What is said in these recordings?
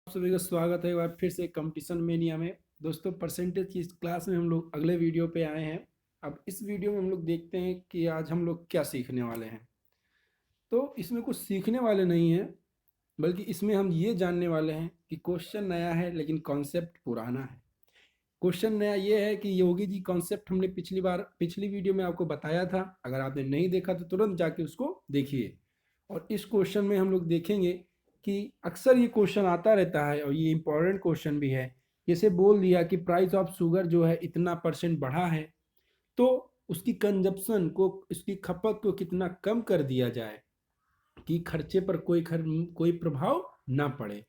सभी का स्वागत है एक बार फिर से कंपटीशन मेनिया में। दोस्तों, परसेंटेज की इस क्लास में हम लोग अगले वीडियो पे आए हैं। अब इस वीडियो में हम लोग देखते हैं कि आज हम लोग क्या सीखने वाले हैं। तो इसमें कुछ सीखने वाले नहीं हैं, बल्कि इसमें हम ये जानने वाले हैं कि क्वेश्चन नया है लेकिन कॉन्सेप्ट पुराना है। क्वेश्चन नया ये है कि योगी जी कॉन्सेप्ट हमने पिछली वीडियो में आपको बताया था। अगर आपने नहीं देखा तो तुरंत जाके उसको देखिए। और इस क्वेश्चन में हम लोग देखेंगे कि अक्सर ये क्वेश्चन आता रहता है और ये इंपॉर्टेंट क्वेश्चन भी है। जैसे बोल दिया कि प्राइस ऑफ शुगर जो है इतना परसेंट बढ़ा है, तो उसकी कंजप्शन को, उसकी खपत को कितना कम कर दिया जाए कि खर्चे पर कोई प्रभाव ना पड़े।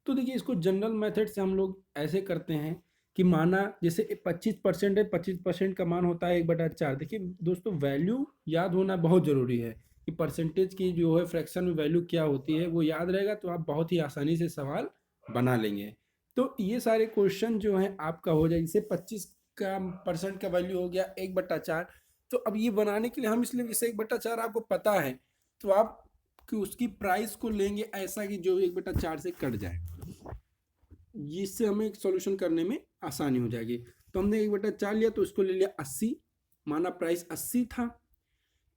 तो देखिए, इसको जनरल मेथड से हम लोग ऐसे करते हैं कि माना जैसे 25% है, 25% का मान होता है 1/4। देखिए दोस्तों, वैल्यू याद होना बहुत ज़रूरी है कि परसेंटेज की जो है फ्रैक्शन में वैल्यू क्या होती है, वो याद रहेगा तो आप बहुत ही आसानी से सवाल बना लेंगे। तो ये सारे क्वेश्चन जो हैं आपका हो जाए। जैसे 25% का वैल्यू हो गया 1/4। तो अब ये बनाने के लिए हम इसलिए, जैसे 1/4 आपको पता है, तो आप कि उसकी प्राइस को लेंगे ऐसा कि जो 1/4 से कट जाए, जिससे हमें सॉल्यूशन करने में आसानी हो जाएगी। तो हमने 1/4 लिया तो उसको ले लिया 80। माना प्राइस 80 था,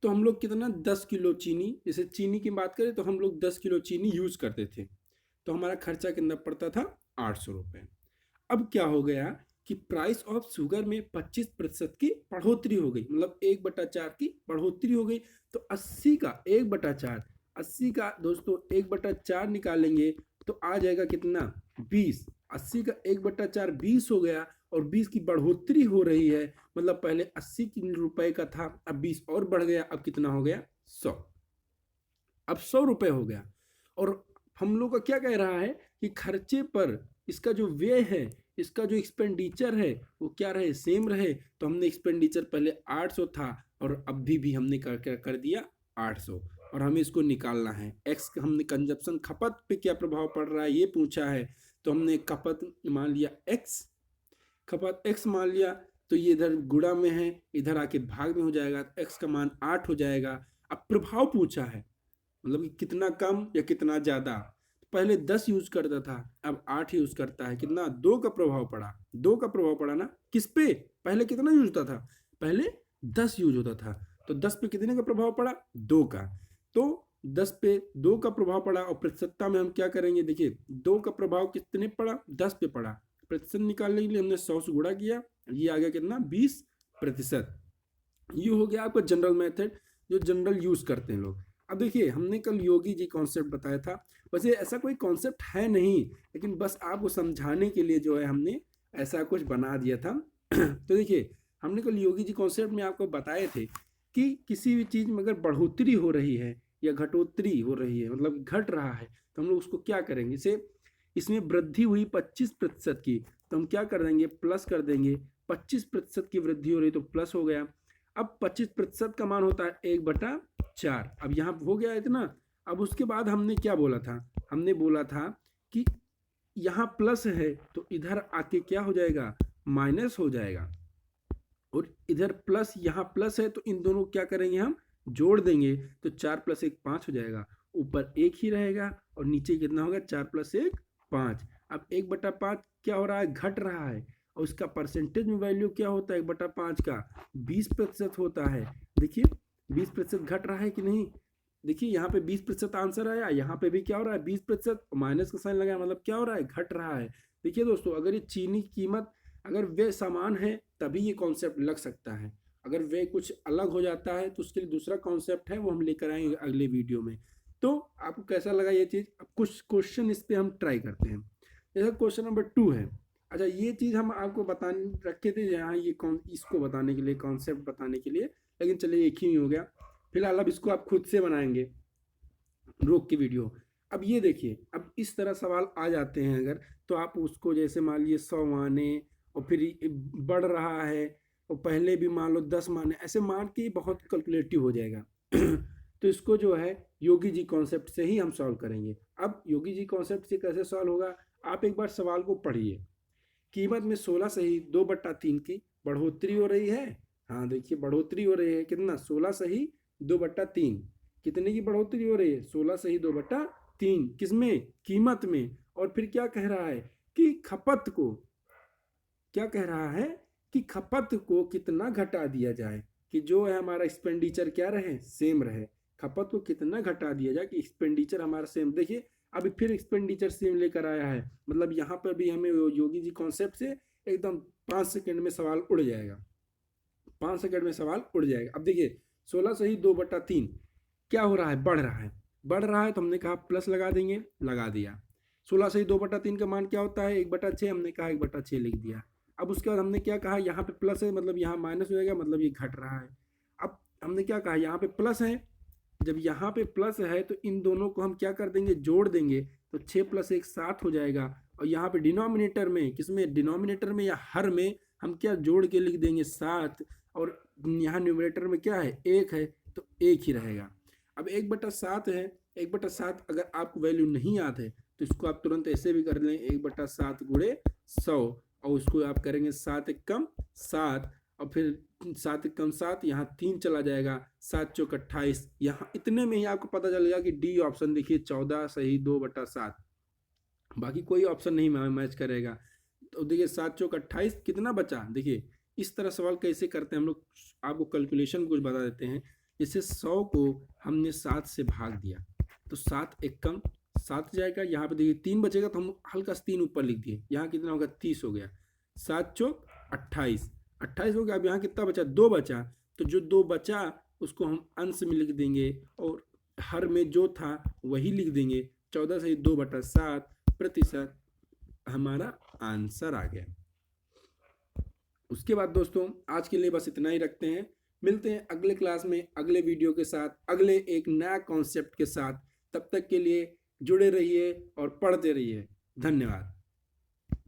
तो हम लोग कितना 10 किलो चीनी, जैसे चीनी की बात करें तो हम लोग 10 किलो चीनी यूज करते थे, तो हमारा खर्चा कितना पड़ता था 800 रुपये। अब क्या हो गया कि प्राइस ऑफ शुगर में 25% की बढ़ोतरी हो गई, मतलब 1/4 की बढ़ोतरी हो गई। तो 80 का 1/4, 80 का दोस्तों 1/4 निकालेंगे तो आ जाएगा कितना 20। 80 का 1/4 20 हो गया, और 20 की बढ़ोतरी हो रही है, मतलब पहले 80 रुपए का था, अब 20 और बढ़ गया, अब कितना हो गया 100। अब 100 रुपये हो गया। और हम लोग का क्या कह रहा है कि खर्चे पर इसका जो व्यय है, इसका जो एक्सपेंडिचर है वो क्या रहे, सेम रहे। तो हमने एक्सपेंडिचर पहले 800 था और अभी भी हमने कर दिया 800, और हमें इसको निकालना है। एक्स हमने कंजप्शन, खपत पे क्या प्रभाव पड़ रहा है ये पूछा है, तो हमने खपत मान लिया एक्स, खपत एक्स मान लिया। तो ये इधर गुणा में है, इधर आके भाग में हो जाएगा, तो एक्स का मान 8 हो जाएगा। अब प्रभाव पूछा है, मतलब कि कितना कम या कितना ज़्यादा। पहले 10 यूज करता था, अब 8 यूज करता है। कितना 2 का प्रभाव पड़ा, 2 का प्रभाव पड़ा ना किस पे, पहले कितना यूज होता था, पहले 10 यूज होता था, तो 10 पे कितने का प्रभाव पड़ा 2 का। तो 10 पे 2 का प्रभाव पड़ा, और प्रतिशतता में हम क्या करेंगे, देखिए 2 का प्रभाव कितने पड़ा 10 पे पड़ा। प्रतिशत निकालने के लिए हमने 100 से गुणा किया, ये आ गया कितना 20%। ये हो गया आपका जनरल मेथड, जो जनरल यूज करते हैं लोग। अब देखिए, हमने कल योगी जी कॉन्सेप्ट बताया था, वैसे ऐसा कोई कॉन्सेप्ट है नहीं, लेकिन बस आपको समझाने के लिए जो है हमने ऐसा कुछ बना दिया था। तो देखिए, हमने कल योगी जी कॉन्सेप्ट में आपको बताए थे कि किसी भी चीज़ में अगर बढ़ोतरी हो रही है या घटोतरी हो रही है, मतलब घट रहा है, तो हम लोग उसको क्या करेंगे। जैसे इसमें वृद्धि हुई 25% की, तो हम क्या कर देंगे, प्लस कर देंगे। 25% की वृद्धि हो रही तो प्लस हो गया। अब 25% का मान होता है 1/4। अब यहाँ हो गया इतना। अब उसके बाद हमने क्या बोला था, हमने बोला था कि यहाँ प्लस है तो इधर आके क्या हो जाएगा, माइनस हो जाएगा। और इधर प्लस, यहाँ प्लस है तो इन दोनों क्या करेंगे, हम जोड़ देंगे, तो 4 + 1 5 हो जाएगा। ऊपर 1 ही रहेगा और नीचे कितना होगा 4 + 1 5। अब 1/5 क्या हो रहा है, घट रहा है, और उसका परसेंटेज में वैल्यू क्या होता है 1/5 का 20% होता है। देखिए 20% घट रहा है कि नहीं। देखिए यहाँ पे 20% आंसर आया, यहाँ पे भी क्या हो रहा है 20%, माइनस का साइन लगाया, मतलब क्या हो रहा है, घट रहा है। देखिए दोस्तों, अगर ये चीनी की कीमत, अगर वे समान है तभी ये कॉन्सेप्ट लग सकता है। अगर वे कुछ अलग हो जाता है तो उसके लिए दूसरा कॉन्सेप्ट है, वो हम लेकर आएंगे अगले वीडियो में। तो आपको कैसा लगा ये चीज़। अब कुछ क्वेश्चन इस पे हम ट्राई करते हैं। जैसे क्वेश्चन नंबर 2 है। अच्छा, ये चीज़ हम आपको बताने रखे थे यहाँ, ये कौन इसको बताने के लिए, कॉन्सेप्ट बताने के लिए, लेकिन चलिए एक ही हो गया। फिलहाल अब इसको आप खुद से बनाएंगे, रोक के वीडियो। अब ये देखिए, अब इस तरह सवाल आ जाते हैं अगर, तो आप उसको जैसे मान लीजिए 100 माने, और फिर बढ़ रहा है, और पहले भी मान लो 10 माने, ऐसे मान के बहुत कैलकुलेटिव हो जाएगा। तो इसको जो है योगी जी कॉन्सेप्ट से ही हम सॉल्व करेंगे। अब योगी जी कॉन्सेप्ट से कैसे सॉल्व होगा, आप एक बार सवाल को पढ़िए। कीमत में 16 सही 2/3 की बढ़ोतरी हो रही है। हाँ देखिए, बढ़ोतरी हो रही है कितना, 16 सही 2/3। कितने की बढ़ोतरी हो रही है, 16 सही 2/3, किसमें, कीमत में। और फिर क्या कह रहा है कि खपत को, क्या कह रहा है कि खपत को कितना घटा दिया जाए, कि जो है हमारा एक्सपेंडिचर क्या रहे, सेम रहे। खपत को कितना घटा दिया जाए कि एक्सपेंडिचर हमारा सेम। देखिए अभी फिर एक्सपेंडिचर सेम लेकर आया है, मतलब यहाँ पर भी हमें योगी जी कॉन्सेप्ट से एकदम 5 सेकंड में सवाल उड़ जाएगा, 5 सेकंड में सवाल उड़ जाएगा। अब देखिए 16 से ही 2/3 क्या हो रहा है, बढ़ रहा है, बढ़ रहा है तो हमने कहा प्लस लगा देंगे, लगा दिया। 16 से ही 2/3 का मान क्या होता है, 1/6, हमने कहा 1/6 लिख दिया। अब उसके बाद हमने क्या कहा, यहाँ पे प्लस है मतलब यहाँ माइनस हो जाएगा, मतलब ये घट रहा है। अब हमने क्या कहा, यहाँ पे प्लस है, जब यहाँ पे प्लस है तो इन दोनों को हम क्या कर देंगे, जोड़ देंगे, तो 6 + 1 7 हो जाएगा। और यहाँ पे डिनोमिनेटर में, किसमें, डिनोमिनेटर में या हर में हम क्या जोड़ के लिख देंगे 7, और यहाँ न्यूमरेटर में क्या है, 1 है, तो 1 ही रहेगा। अब 1/7 है, 1/7 अगर आपको वैल्यू नहीं याद है तो इसको आप तुरंत ऐसे भी कर लें, 1/7 × 100, और उसको आप करेंगे 7 × 1 = 7, और फिर 7 × 1 = 7, यहाँ 3 चला जाएगा, 7 × 4 = 28। यहाँ इतने में ही आपको पता चलेगा कि डी ऑप्शन देखिए 14 सही 2/7, बाकी कोई ऑप्शन नहीं मैच करेगा। तो देखिए 7 × 4 = 28, कितना बचा, देखिए इस तरह सवाल कैसे करते हैं हम लोग, आपको कैलकुलेशन कुछ बता देते हैं। जैसे 100 को हमने 7 से भाग दिया तो 7 × 1 = 7 जाएगा, यहाँ पे देखिए 3 बचेगा तो हम हल्का सा 3 ऊपर लिख दिए, यहाँ कितना होगा, 30 हो गया। 7 × 4 = 28, 28 हो गया। अब यहाँ कितना बचा, 2 बचा, तो जो 2 बचा उसको हम अंश में लिख देंगे और हर में जो था वही लिख देंगे। 14 से 2/7% हमारा आंसर आ गया। उसके बाद दोस्तों आज के लिए बस इतना ही रखते हैं, मिलते हैं अगले क्लास में अगले वीडियो के साथ, अगले एक नया कॉन्सेप्ट के साथ। तब तक के लिए जुड़े रहिए और पढ़ते रहिए। धन्यवाद।